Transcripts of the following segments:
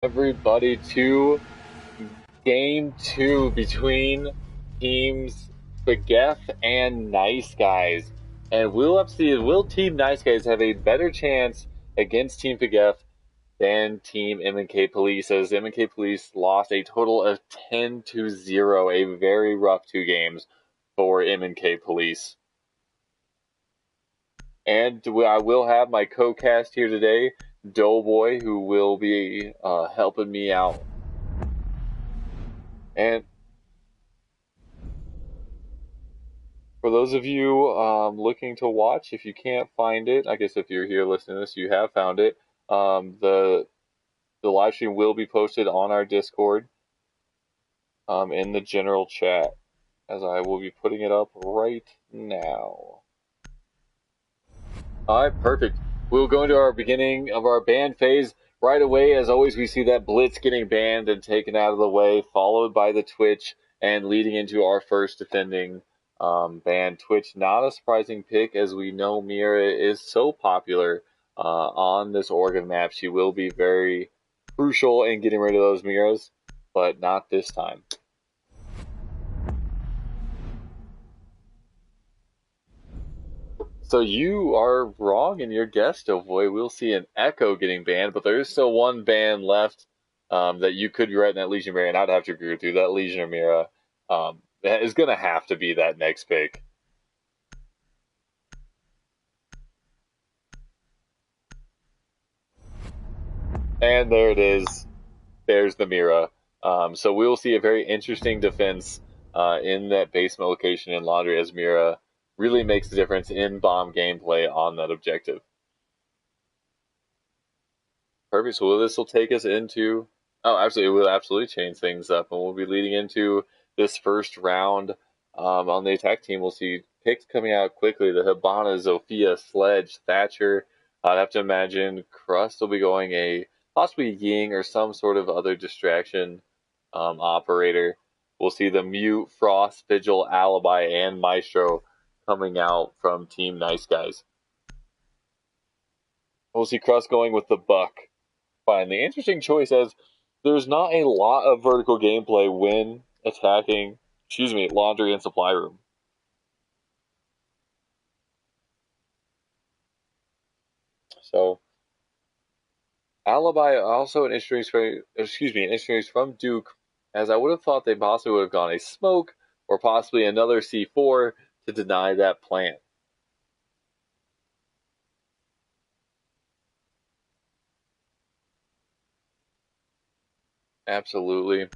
Everybody to game 2 between teams Begef and Nice Guys. And we'll have to see, will Team Nice Guys have a better chance against Team Begef than Team M&K Police, as M&K Police lost a total of 10-0, a very rough 2 games for M&K Police. And I will have my co-cast here today, Doughboy, who will be helping me out. And for those of you looking to watch, if you can't find it, I guess if you're here listening to this, you have found it. The live stream will be posted on our Discord in the general chat, as I will be putting it up right now. Alright, perfect. We'll go into our beginning of our ban phase right away. As always, we see that Blitz getting banned and taken out of the way, followed by the Twitch, and leading into our first defending ban. Twitch, not a surprising pick, as we know Mira is so popular on this Oregon map. She will be very crucial in getting rid of those Miras, but not this time. So you are wrong in your guess, Doughboy. We'll see an Echo getting banned, but there is still one ban left that you could be right in that Legionnaire, and I'd have to agree with you. That Legionnaire Mira is going to have to be that next pick. And there it is. There's the Mira. So we'll see a very interesting defense in that basement location in Laundry, as Mira really makes the difference in bomb gameplay on that objective. Perfect. So this will take us into... Oh, absolutely. It will absolutely change things up. And we'll be leading into this first round on the attack team. We'll see picks coming out quickly. The Hibana, Zofia, Sledge, Thatcher. I'd have to imagine Crust will be going a possibly Ying or some sort of other distraction operator. We'll see the Mute, Frost, Vigil, Alibi, and Maestro coming out from Team Nice Guys. We'll see Crust going with the Buck. Fine. The interesting choice is there's not a lot of vertical gameplay when attacking, Laundry and Supply Room. So, Alibi also an injuries from Duke, as I would have thought they possibly would have gone a Smoke or possibly another C4 to deny that plan. Absolutely.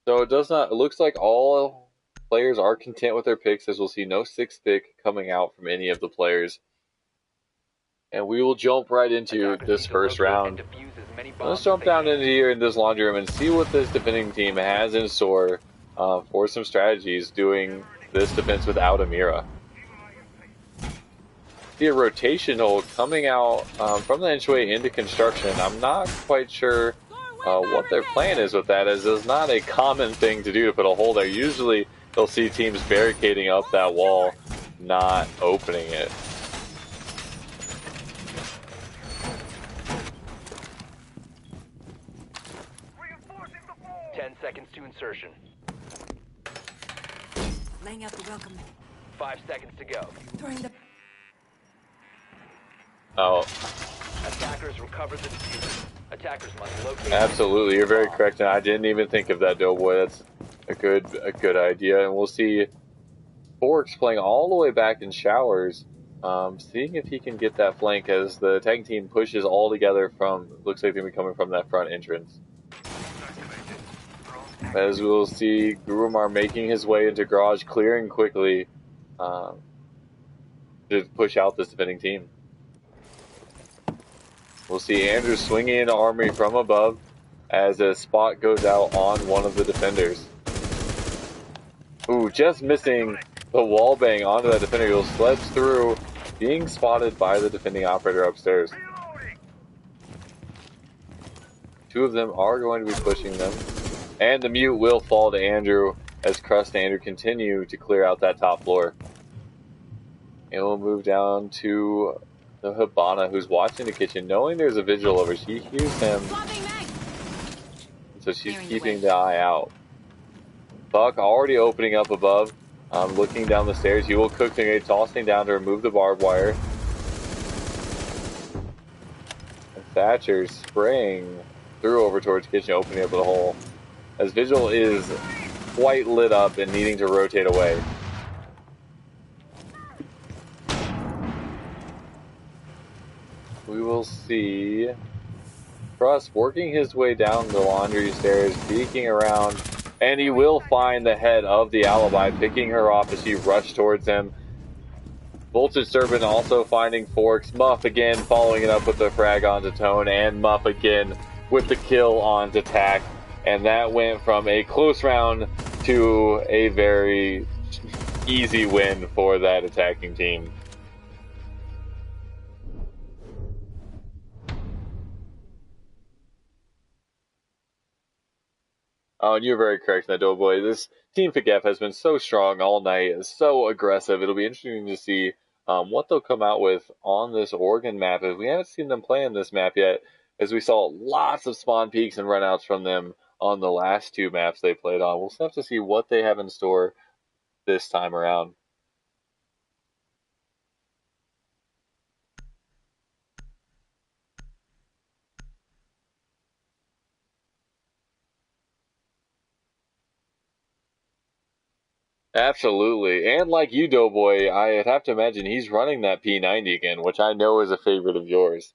So it looks like all players are content with their picks, as we'll see no 6th pick coming out from any of the players. And we will jump right into this first round. Let's jump down into here in this laundry room and see what this defending team has in store for some strategies doing this defense without a Mira. See a rotational coming out from the entryway into construction. I'm not quite sure what their plan is with that, as it's not a common thing to do to put a hole there. Usually they'll see teams barricading up that wall, not opening it. Seconds to insertion. Laying out the welcome. 5 seconds to go. Throwing the... Oh. Attackers recover the diffuser. Attackers must locate... Absolutely, you're very correct, and I didn't even think of that, Doughboy. That's a good idea, and we'll see Forks playing all the way back in Showers, seeing if he can get that flank as the attacking team pushes all together from, looks like they're coming from that front entrance. As we'll see Gurumar making his way into Garage, clearing quickly to push out this defending team. We'll see Andrew swinging into Armory from above as a spot goes out on one of the defenders. Ooh, just missing the wall bang onto that defender. He'll sledge through, being spotted by the defending operator upstairs. 2 of them are going to be pushing them. And the Mute will fall to Andrew as Crust and Andrew continue to clear out that top floor. And we'll move down to the Hibana, who's watching the kitchen, knowing there's a vigil over. She hears him so she's keeping the eye out. Buck already opening up above, looking down the stairs. He will cook the grenade, tossing down to remove the barbed wire. And Thatcher spraying through over towards kitchen, opening up the hole. As Vigil is quite lit up and needing to rotate away. We will see Crust working his way down the laundry stairs, peeking around, and he will find the head of the alibi, picking her off as she rushed towards him. Voltage Serpent also finding Forks. Muff again following it up with the frag onto Tone, and Muff again with the kill onto Tack. And that went from a close round to a very easy win for that attacking team. Oh, and you're very correct, that Doughboy. This Team FGF has been so strong all night, so aggressive. It'll be interesting to see what they'll come out with on this Oregon map, as we haven't seen them play on this map yet, as we saw lots of spawn peaks and runouts from them on the last two maps they played on. We'll have to see what they have in store this time around. Absolutely. And like you, Doughboy, I'd have to imagine he's running that P90 again, which I know is a favorite of yours.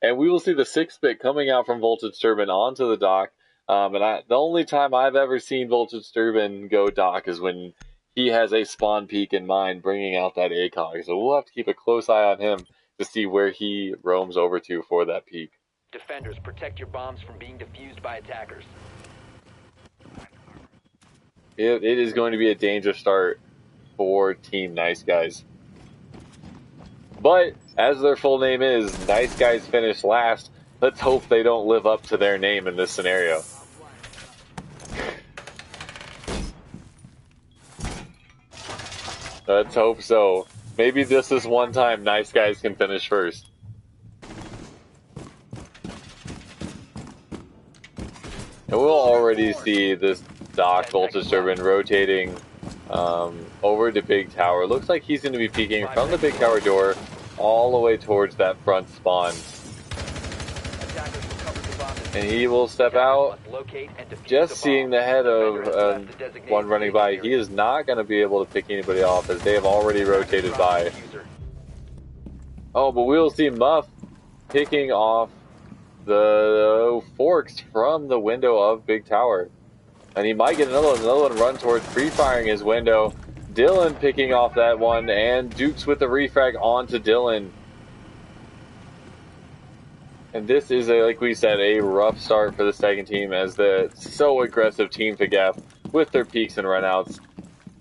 And we will see the 6-bit coming out from Voltage Turbine onto the dock. The only time I've ever seen Voltage Turbine go dock is when he has a spawn peak in mind, bringing out that ACOG. So we'll have to keep a close eye on him to see where he roams over to for that peak. Defenders, protect your bombs from being defused by attackers. It is going to be a dangerous start for Team Nice Guys. But, as their full name is, Nice Guys finish last. Let's hope they don't live up to their name in this scenario. Let's hope so. Maybe this is one time Nice Guys can finish first. And we'll already see this dock Voltage Turbine rotating over to Big Tower. Looks like he's going to be peeking from the Big Tower door all the way towards that front spawn. And he will step out, just seeing the head of one running by. He is not going to be able to pick anybody off, as they have already rotated by. Oh, but we'll see Muff picking off the Forks from the window of Big Tower. And he might get another one run towards pre-firing his window. Dylan picking off that one, and Dukes with the refrag onto Dylan. And this is, like we said, a rough start for the second team, as the so aggressive Team FGF with their peaks and runouts.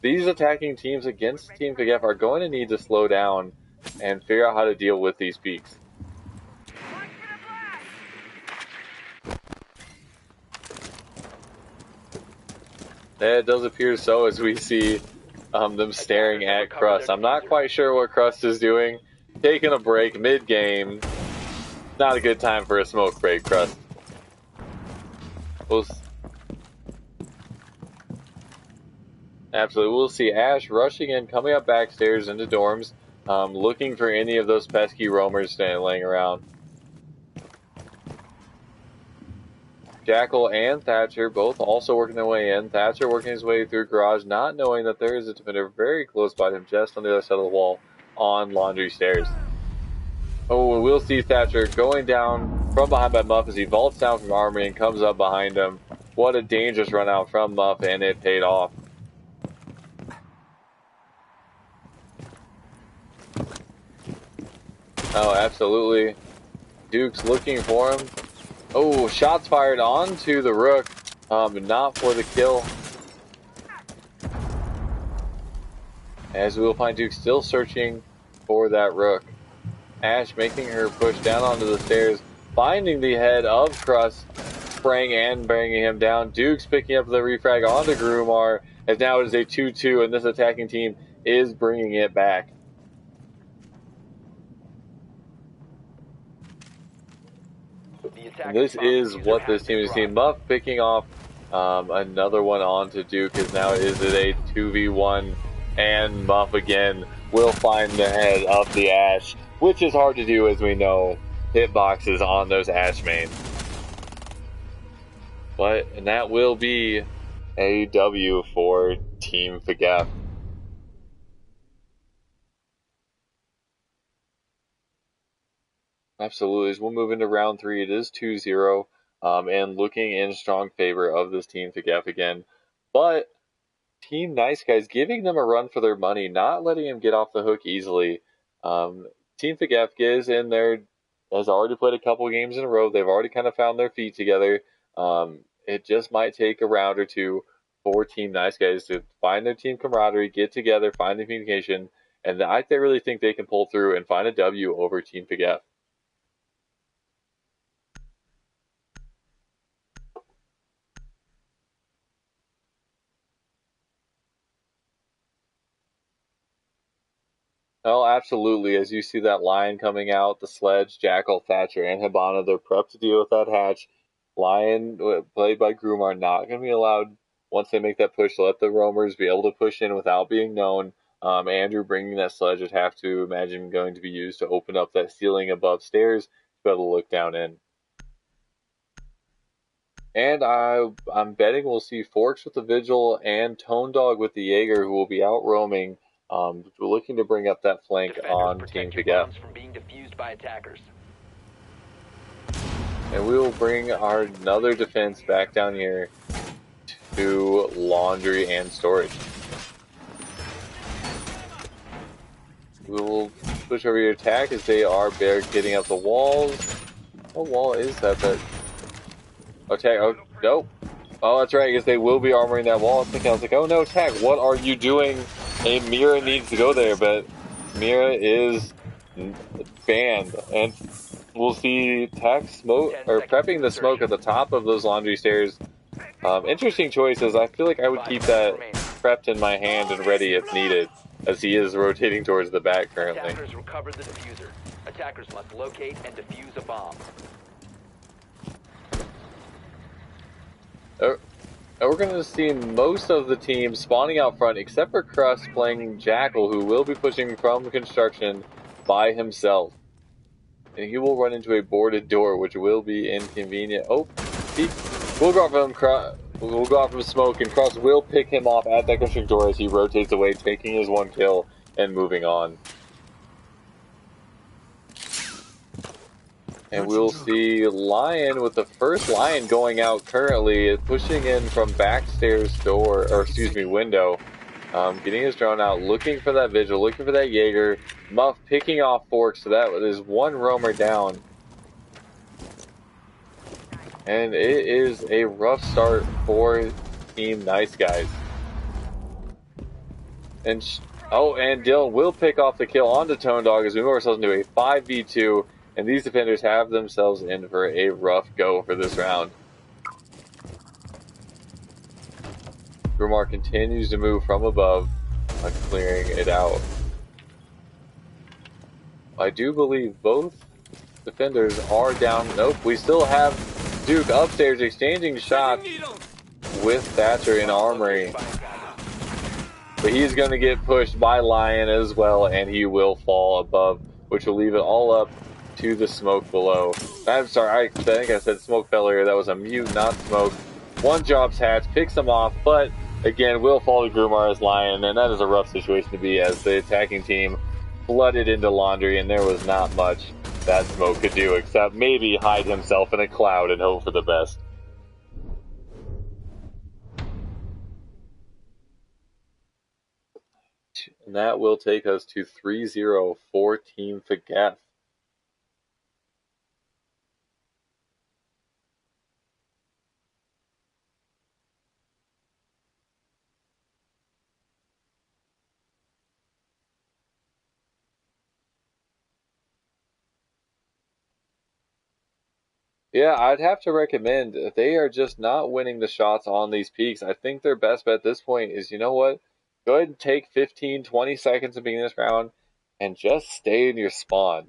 These attacking teams against Team FGF are going to need to slow down and figure out how to deal with these peaks. It does appear so, as we see them staring at Crust. I'm not quite sure what Crust is doing. Taking a break mid-game. Not a good time for a smoke break, Crust. Absolutely. We'll see Ash rushing in, coming up backstairs into dorms, looking for any of those pesky roamers laying around. Jackal and Thatcher both also working their way in. Thatcher working his way through garage, not knowing that there is a defender very close by him, just on the other side of the wall on laundry stairs. Oh, we'll see Thatcher going down from behind by Muff as he vaults down from armory and comes up behind him. What a dangerous run out from Muff, and it paid off. Oh, absolutely. Duke's looking for him. Oh, shots fired onto the Rook, not for the kill. As we will find Duke still searching for that Rook. Ash making her push down onto the stairs, finding the head of Crust, spraying and bringing him down. Duke's picking up the refrag onto Grumar, as now it is a 2-2, and this attacking team is bringing it back. And this is what this team is seeing. Muff picking off another one onto Duke, because now is it a 2v1, and Muff again will find the head of the Ash, which is hard to do, as we know, hitboxes on those Ash mains. And that will be a W for Team TwiSTeDKev. Absolutely. As we'll move into round 3, it is 2-0, and looking in strong favor of this Team TwiSTeDKev again. But Team Nice Guys giving them a run for their money, not letting them get off the hook easily. Team TwiSTeDKev is in there, has already played a couple games in a row. They've already kind of found their feet together. It just might take a round or two for Team Nice Guys to find their team camaraderie, get together, find the communication, and I really think they can pull through and find a W over Team TwiSTeDKev. Oh, absolutely. As you see that Lion coming out, the Sledge, Jackal, Thatcher, and Hibana, they're prepped to deal with that hatch. Lion, played by Grumar, not going to be allowed, once they make that push, to let the roamers be able to push in without being known. Andrew bringing that Sledge would have to imagine going to be used to open up that ceiling above stairs to be able to look down in. And I'm betting we'll see Forks with the Vigil and Tone Dog with the Jaeger, who will be out roaming. We're looking to bring up that flank on Team TwiSTeDKev. And we will bring our another defense back down here to laundry and storage. We will push over your attack as they are barricading up the walls. What wall is that? Okay, oh, nope. Oh, that's right, because they will be armoring that wall. I was like, oh no, Tag, what are you doing? And Mira needs to go there, but Mira is banned. And we'll see Tag prepping the smoke at the top of those laundry stairs. Interesting choices. I feel like I would keep that prepped in my hand and ready if needed, as he is rotating towards the back currently. Attackers recovered the diffuser. Attackers must locate and defuse a bomb. We're going to see most of the team spawning out front, except for Crust playing Jackal, who will be pushing from construction by himself. And he will run into a boarded door, which will be inconvenient. Oh, we'll go off from smoke, and Crust will pick him off at that construction door as he rotates away, taking his 1 kill and moving on. And we'll see Lion with the first Lion going out currently, pushing in from backstairs window, getting his drone out, looking for that Vigil, looking for that Jaeger. Muff picking off Forks, so that is 1 roamer down. And it is a rough start for Team Nice Guys. And Dylan will pick off the kill onto Tone Dog as we move ourselves into a 5v2. And these defenders have themselves in for a rough go for this round. Grumar continues to move from above, clearing it out. I do believe both defenders are down. Nope, we still have Duke upstairs exchanging shots with Thatcher in armory. But he's going to get pushed by Lion as well, and he will fall above, which will leave it all up to the smoke below. I'm sorry, I think I said smoke earlier. That was a mute, not smoke. 1 jobs hatch, picks him off, but again, will fall to Grumar as Lion, and that is a rough situation to be as the attacking team flooded into laundry, and there was not much that smoke could do except maybe hide himself in a cloud and hope for the best. And that will take us to 3-0 for Team TwiSTeDKev. Yeah, I'd have to recommend, they are just not winning the shots on these peaks. I think their best bet at this point is, you know what? Go ahead and take 15, 20 seconds to begin this round and just stay in your spawn.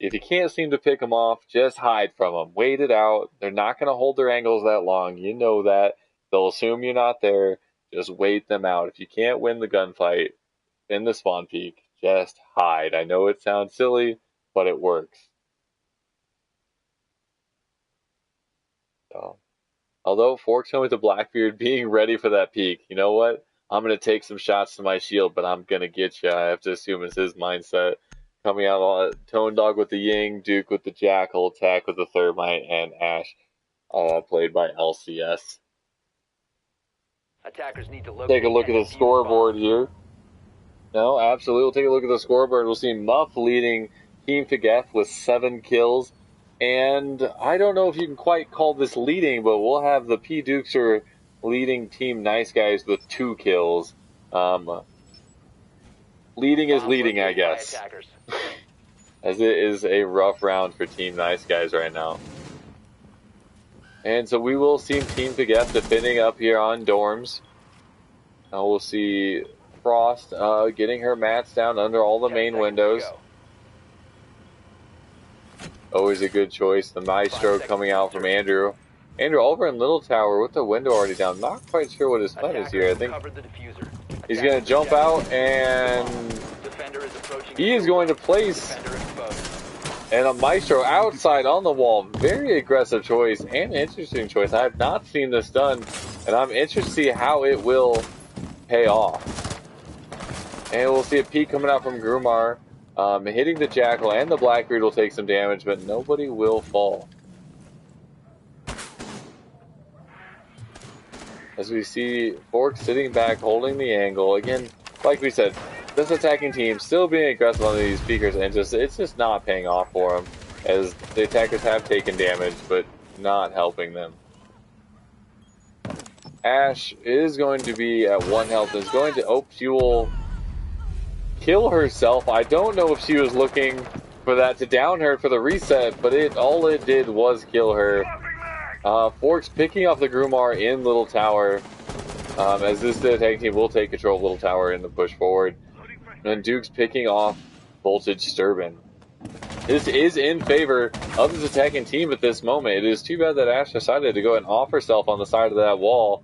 If you can't seem to pick them off, just hide from them. Wait it out. They're not going to hold their angles that long. You know that. They'll assume you're not there. Just wait them out. If you can't win the gunfight in the spawn peak, just hide. I know it sounds silly, but it works. So, although Forks went with the Blackbeard being ready for that peak, you know what? I'm going to take some shots to my shield, but I'm going to get you. I have to assume it's his mindset. Coming out on Tone Dog with the Ying, Duke with the Jackal, Tack with the Thermite, and Ash, played by LCS. Attackers need to Take a look at the scoreboard here. No, absolutely. We'll take a look at the scoreboard. We'll see Muff leading Team Figef with 7 kills. And I don't know if you can quite call this leading, but we'll have the P Dukes are leading Team Nice Guys with 2 kills. Leading is leading, I guess. As it is a rough round for Team Nice Guys right now. And so we will see Team Figef defending up here on dorms. We'll see Frost getting her mats down under all the main windows. Always a good choice. The Maestro coming out from Andrew. Andrew over in Little Tower with the window already down. Not quite sure what his plan is here. I think he's going to jump out and he is going to place and a Maestro outside on the wall. Very aggressive choice and interesting choice. I have not seen this done, and I'm interested to see how it will pay off. And we'll see a peek coming out from Grumar. Hitting the Jackal and the Blackbeard will take some damage, but nobody will fall. As we see Forks sitting back, holding the angle. Again, like we said, this attacking team still being aggressive on these speakers, and it's just not paying off for them, as the attackers have taken damage, but not helping them. Ash is going to be at 1 health. Is going to, she will kill herself. I don't know if she was looking for that to down her for the reset, but all it did was kill her. Forks picking off the Grumar in Little Tower, as this attacking team will take control of Little Tower in the push forward. And Duke's picking off Voltage Sturban. This is in favor of this attacking team at this moment. It is too bad that Ash decided to go and off herself on the side of that wall,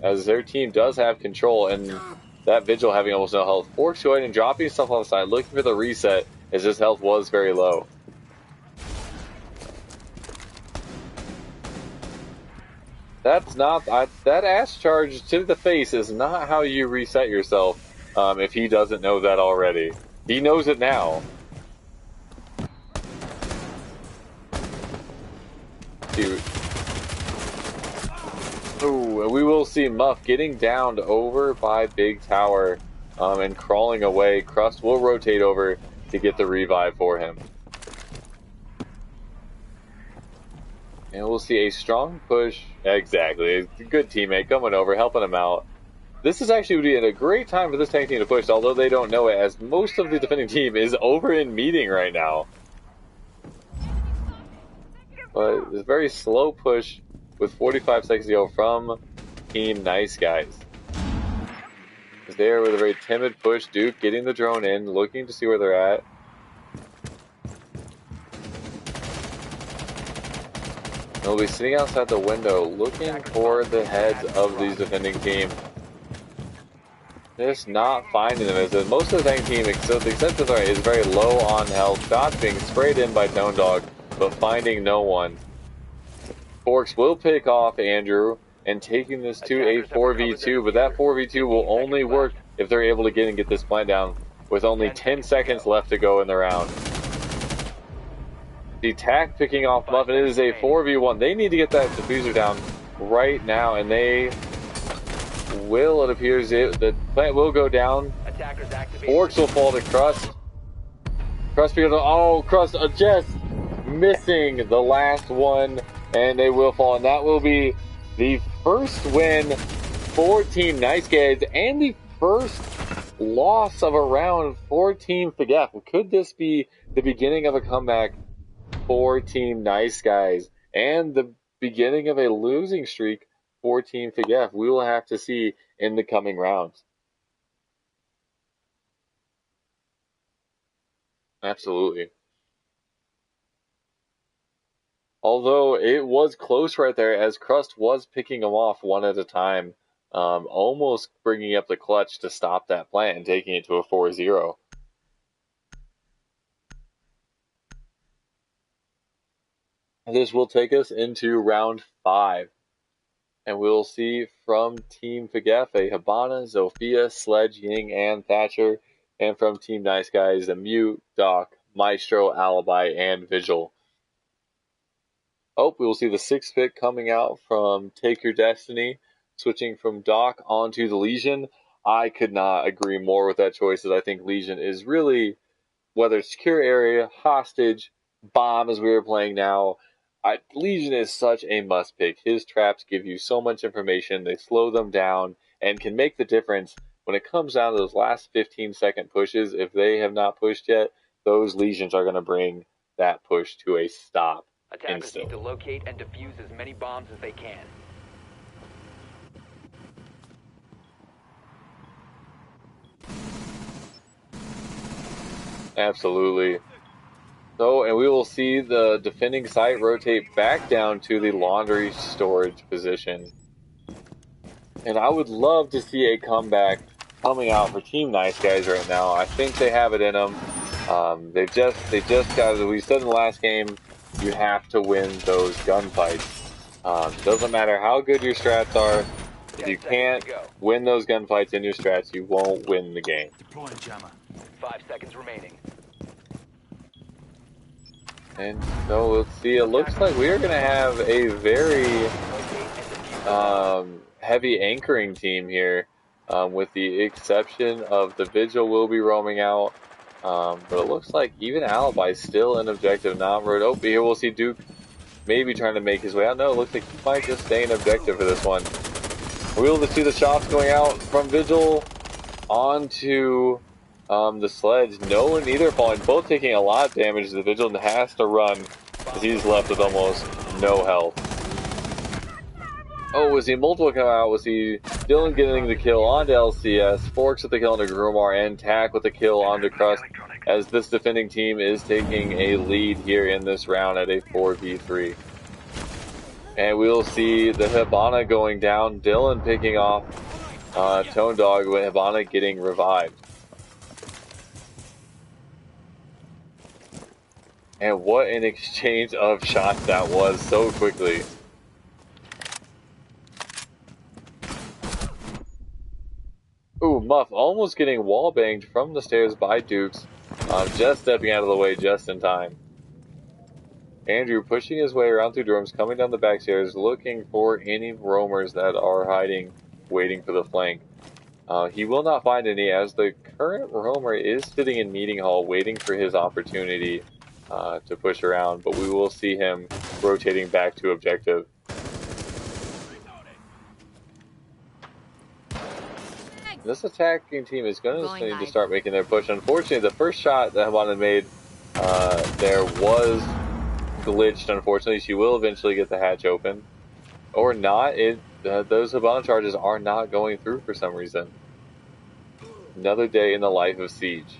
as their team does have control, and that Vigil having almost no health. Forks going and dropping himself on the side, looking for the reset, as his health was very low. That's not, that Ash charge to the face is not how you reset yourself, if he doesn't know that already. He knows it now. Dude. Ooh, we will see Muff getting downed over by Big Tower, and crawling away. Crust will rotate over to get the revive for him. And we'll see a strong push. Exactly. A good teammate coming over, helping him out. This is actually would be a great time for this tank team to push, although they don't know it, as most of the defending team is over in meeting right now. But it's a very slow push with 45 seconds to go from Team Nice Guys. Is there with a very timid push. Duke getting the drone in, looking to see where they're at. They'll be sitting outside the window looking for the heads of these defending team. Just not finding them, as most of the defending team, so the extent of the is very low on health. Shots being sprayed in by Tone Dog, but finding no one. Forks will pick off Andrew and taking this to a 4v2, but that 4v2 will only work if they're able to get this plant down with only 10 seconds left to go in the round. The Tack picking off Muffin. It is a 4v1. They need to get that diffuser down right now, and they will. It appears the plant will go down. Forks will fall to Crust. Crust because Crust just missing the last one, and they will fall. And that will be the first win for Team Nice Guys and the first loss of a round for Team Figef. Could this be the beginning of a comeback for Team Nice Guys and the beginning of a losing streak for Team Figef? We will have to see in the coming rounds. Absolutely. Although it was close right there as Crust was picking them off one at a time, almost bringing up the clutch to stop that plant and taking it to a 4-0. This will take us into round 5. And we'll see from Team Fegefe, Habana, Zofia, Sledge, Ying, and Thatcher. And from Team Nice Guys, the Mute, Doc, Maestro, Alibi, and Vigil. Oh, we will see the 6th pick coming out from Take Your Destiny, switching from Doc onto the Legion. I could not agree more with that choice, as I think Legion is really, whether it's secure area, hostage, bomb as we were playing now, Legion is such a must pick. His traps give you so much information, they slow them down, and can make the difference when it comes down to those last 15-second pushes. If they have not pushed yet, those Legions are going to bring that push to a stop. Attackers need to locate and defuse as many bombs as they can. Absolutely. So, and we will see the defending site rotate back down to the laundry storage position. And I would love to see a comeback coming out for Team Nice Guys right now. I think they have it in them. They just got, as we said in the last game, you have to win those gunfights. Doesn't matter how good your strats are. If you can't win those gunfights in your strats, you won't win the game. Deploying jammer. 5 seconds remaining. And so let's see, it looks like we are going to have a very heavy anchoring team here, with the exception of the Vigil will be roaming out. But it looks like even Alibi still in objective, not road. Oh, here we'll see Duke maybe trying to make his way out. No, it looks like he might just stay in objective for this one. We'll see the shots going out from Vigil onto the Sledge. No one either falling, both taking a lot of damage. The Vigil has to run because he's left with almost no health. Oh, was he multiple come out? Was he Dylan getting the kill onto LCS, Forks with the kill onto Grumar, and Tack with the kill onto Crust, as this defending team is taking a lead here in this round at a 4v3. And we'll see the Hibana going down, Dylan picking off Tone Dog, with Hibana getting revived. And what an exchange of shots that was so quickly. Ooh, Muff almost getting wall banged from the stairs by Dukes, just stepping out of the way just in time. Andrew pushing his way around through dorms, coming down the back stairs, looking for any roamers that are hiding, waiting for the flank. He will not find any, as the current roamer is sitting in meeting hall waiting for his opportunity to push around, but we will see him rotating back to objective. This attacking team is going to need to start making their push. Unfortunately, the first shot that Habana made there was glitched. Unfortunately, she will eventually get the hatch open. Or not. Those Habana charges are not going through for some reason. Another day in the life of Siege.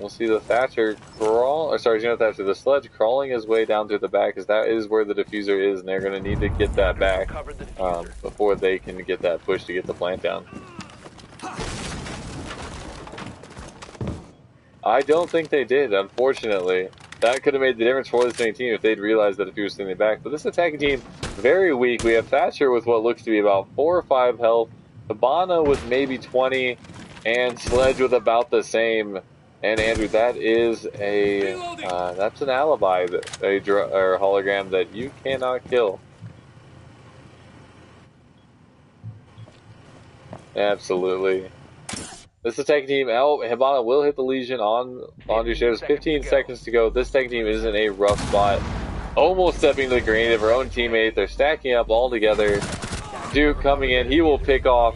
We'll see the Thatcher the Sledge crawling his way down through the back, because that is where the diffuser is, and they're going to need to get that back before they can get that push to get the plant down. I don't think they did, unfortunately. That could have made the difference for this team if they'd realized that if he was sitting back. But this attacking team, very weak. We have Thatcher with what looks to be about 4 or 5 health, Habana with maybe 20, and Sledge with about the same. And Andrew, that is that's an alibi, or hologram that you cannot kill. Absolutely. This attacking team, Hibana will hit the Legion on Duke. 15 seconds to go. This attacking team is in a rough spot. Almost stepping to the grenade of her own teammate. They're stacking up all together. Duke coming in. He will pick off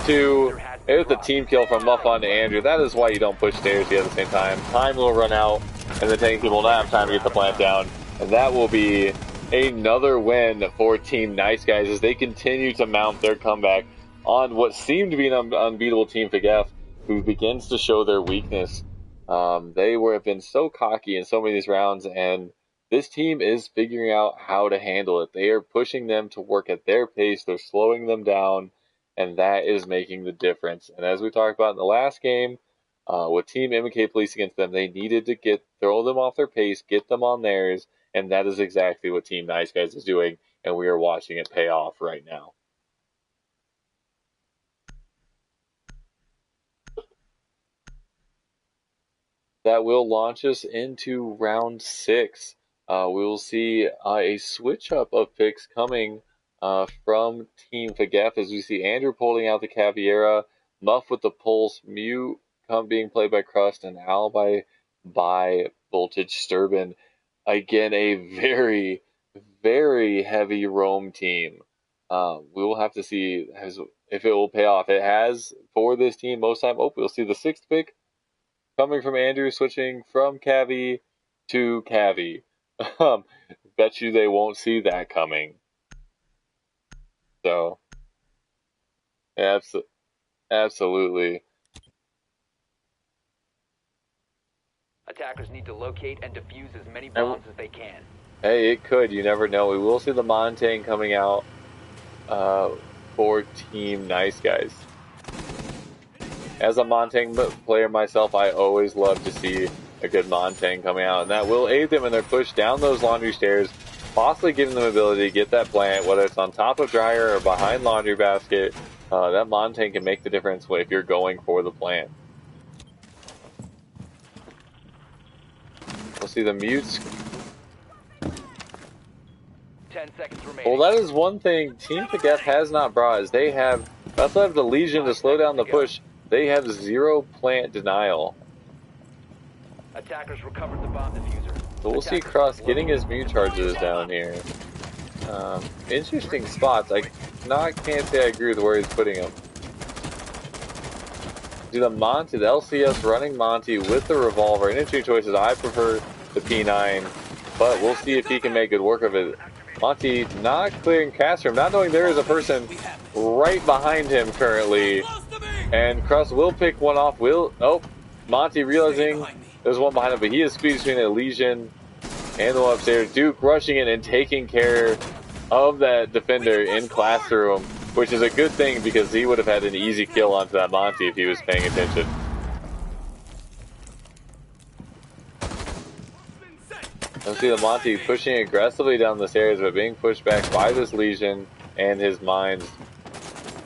2. There's the team kill from Muff on to Andrew. That is why you don't push stairs at the same time. Time will run out, and the tank team will not have time to get the plant down. And that will be another win for Team Nice Guys as they continue to mount their comeback on what seemed to be an unbeatable Team Fegef, who begins to show their weakness. They have been so cocky in so many of these rounds, and this team is figuring out how to handle it. They are pushing them to work at their pace. They're slowing them down, and that is making the difference. And as we talked about in the last game, with Team MK Police against them, they needed to throw them off their pace, get them on theirs, and that is exactly what Team Nice Guys is doing, and we are watching it pay off right now. That will launch us into round 6. We will see a switch up of picks coming from Team Fagef as we see Andrew pulling out the Caviera, Muff with the Pulse, Mute being played by Crust, and Alibi by Voltage Sturban. Again, a very, very heavy roam team. We will have to see if it will pay off. It has for this team most time. Oh, we'll see the 6th pick coming from Andrew, switching from Cavi to Cavi. Bet you they won't see that coming. So, absolutely. Attackers need to locate and defuse as many bombs as they can. Hey, it could. You never know. We will see the Montang coming out for Team Nice Guys. As a Montang player myself, I always love to see a good Montang coming out, and that will aid them in their push down those laundry stairs, possibly giving them the ability to get that plant, whether it's on top of dryer or behind laundry basket. That Montang can make the difference if you're going for the plant. We'll see the mutes. 10 seconds remaining. Well, that is one thing Team Fagef has not brought, is they have, outside of the Legion to slow down the push, they have 0 plant denial. Attackers recovered the bomb diffuser. So we'll see Cross getting his mute charges down here. Interesting spots. I can't say I agree with where he's putting them. Do the Monty, the LCS running Monty with the revolver. Interesting choices. I prefer the P9, but we'll see if he can make good work of it. Monty not clearing cast room, not knowing there is a person right behind him currently. And Crust will pick one off. Monty realizing there's one behind him, but he is speed between the Legion and the one upstairs. Duke rushing in and taking care of that defender in classroom, which is a good thing because he would have had an easy kill onto that Monty if he was paying attention. Let's see the Monty pushing aggressively down the stairs, but being pushed back by this Legion and his mines.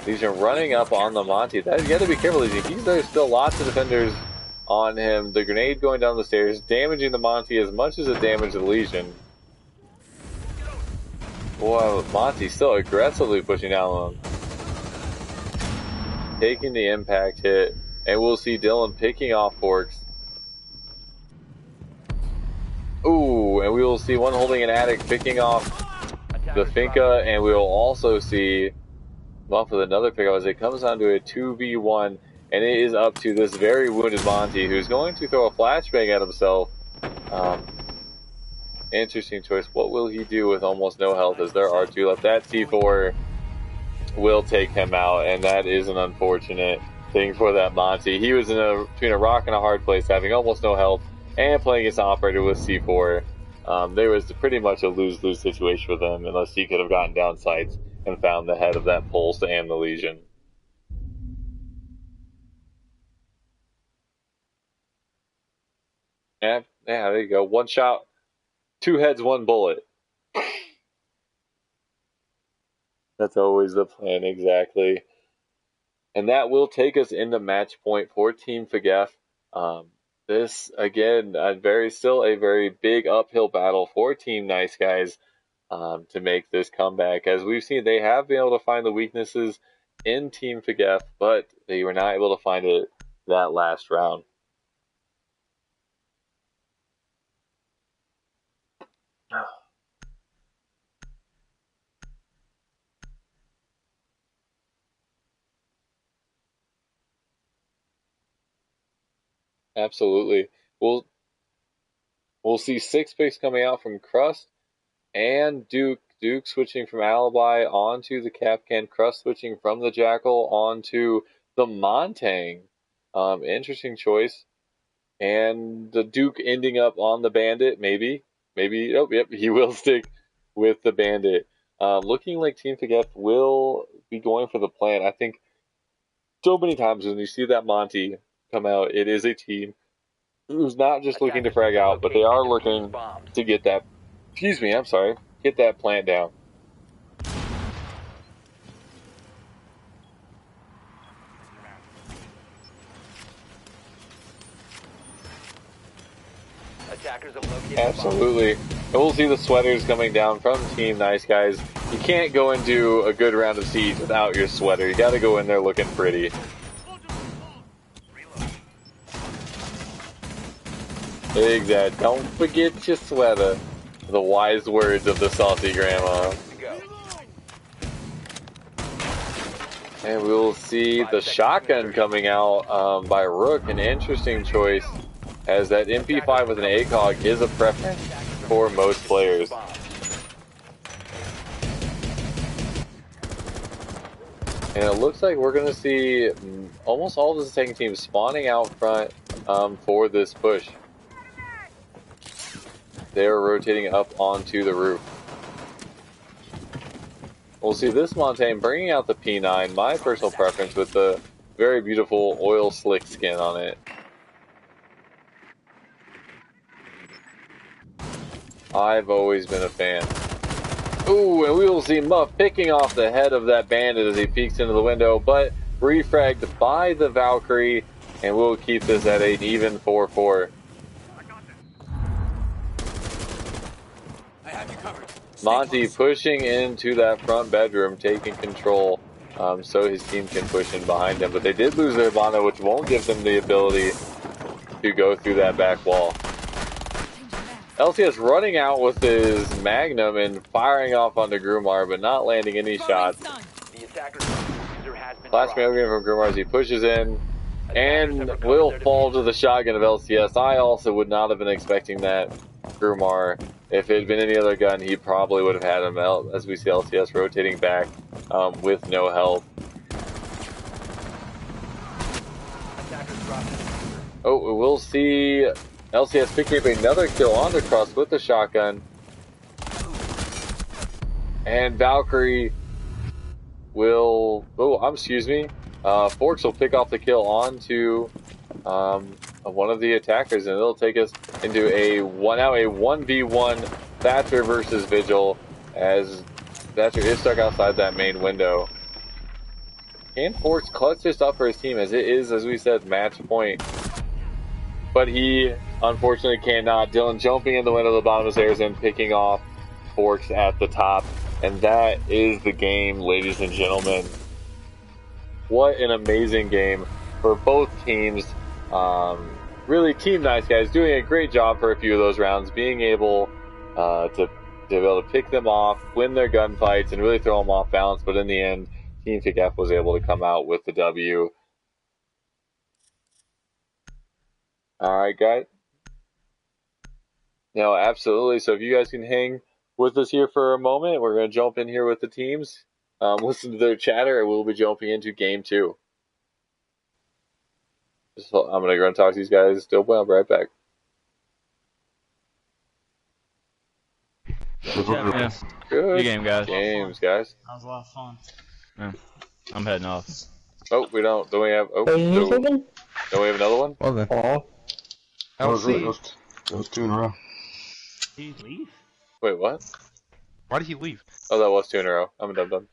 Legion running up on the Monty. You gotta be careful, Legion. There's still lots of defenders on him. The grenade going down the stairs, damaging the Monty as much as it damaged the Legion. Boy, Monty still aggressively pushing down on him. Taking the impact hit, and we'll see Dylan picking off Forks. Ooh, and we will see one holding an attic picking off the Finca, and we will also see Muff with another pickup as it comes down to a 2v1, and it is up to this very wounded Monty, who's going to throw a flashbang at himself. Interesting choice. What will he do with almost no health as there are 2 left? That C4 will take him out, and that is an unfortunate thing for that Monty. He was between a rock and a hard place, having almost no health, and playing against an operator with C4. There was pretty much a lose-lose situation for them, unless he could have gotten down sights and found the head of that Pulse and the Legion. Yeah, there you go. One shot, 2 heads, 1 bullet. That's always the plan, exactly. And that will take us into match point for Team Fagef. This, again, still a very big uphill battle for Team Nice Guys to make this comeback. As we've seen, they have been able to find the weaknesses in Team Fagef, but they were not able to find it that last round. Absolutely. We'll see 6 picks coming out from Crust and Duke. Duke switching from Alibi onto the Capcan. Crust switching from the Jackal onto the Montang. Interesting choice. And the Duke ending up on the Bandit, maybe. Oh, yep, he will stick with the Bandit. Looking like Team TwiSTeDKeV will be going for the plant. I think so many times when you see that Monty come out, it is a team who's not just looking to frag out, but they are looking to get that, get that plant down. Attackers have located Absolutely. And we'll see the sweaters coming down from Team Nice Guys. You can't go into a good round of Siege without your sweater. You got to go in there looking pretty. Exactly. Don't forget your sweater. The wise words of the salty grandma. And we'll see the shotgun coming out by Rook. An interesting choice, as that MP5 with an ACOG is a preference for most players. And it looks like we're going to see almost all of the second team spawning out front for this push. They're rotating up onto the roof. We'll see this Montaigne bringing out the P9, my personal preference, with the very beautiful oil slick skin on it. I've always been a fan. Ooh, and we will see Muff picking off the head of that bandit as he peeks into the window, but refragged by the Valkyrie, and we'll keep this at an even 4-4. Monty pushing into that front bedroom, taking control, so his team can push in behind him. But they did lose their Bono, which won't give them the ability to go through that back wall. LCS running out with his Magnum and firing off onto Grumar, but not landing any shots. Flash Mailgram from Grumar as he pushes in, and will fall to the shotgun of LCS. I also would not have been expecting that Grumar. If it had been any other gun, he probably would have had him out, as we see LCS rotating back with no help. Oh, we'll see LCS picking up another kill on the Crust with the shotgun. And Valkyrie will... Oh, excuse me. Forks will pick off the kill onto one of the attackers, and it'll take us into a 1v1 Thatcher versus Vigil, as Thatcher is stuck outside that main window. Can Forks clutch this up for his team, as it is, as we said, match point? But he, unfortunately, cannot. Dylan jumping in the window of the bottom of the stairs and picking off Forks at the top. And that is the game, ladies and gentlemen. What an amazing game for both teams. Really, Team Nice Guys doing a great job for a few of those rounds, being able to be able to pick them off, win their gunfights, and really throw them off balance. But in the end, Team TwiSTeDKeV was able to come out with the W. All right, guys. No, absolutely. So if you guys can hang with us here for a moment, we're going to jump in here with the teams, listen to their chatter, and we'll be jumping into game 2. I'm going to go and talk to these guys. Still, I'll be right back. Yeah. Good game, guys. Games, guys. That was a lot of fun. Yeah. I'm heading off. Oh, we don't. Don't we have? Oh, don't we have another one? Well then. That was 2 in a row. Did he leave? Wait, what? Why did he leave? Oh, that was 2 in a row. I'm done.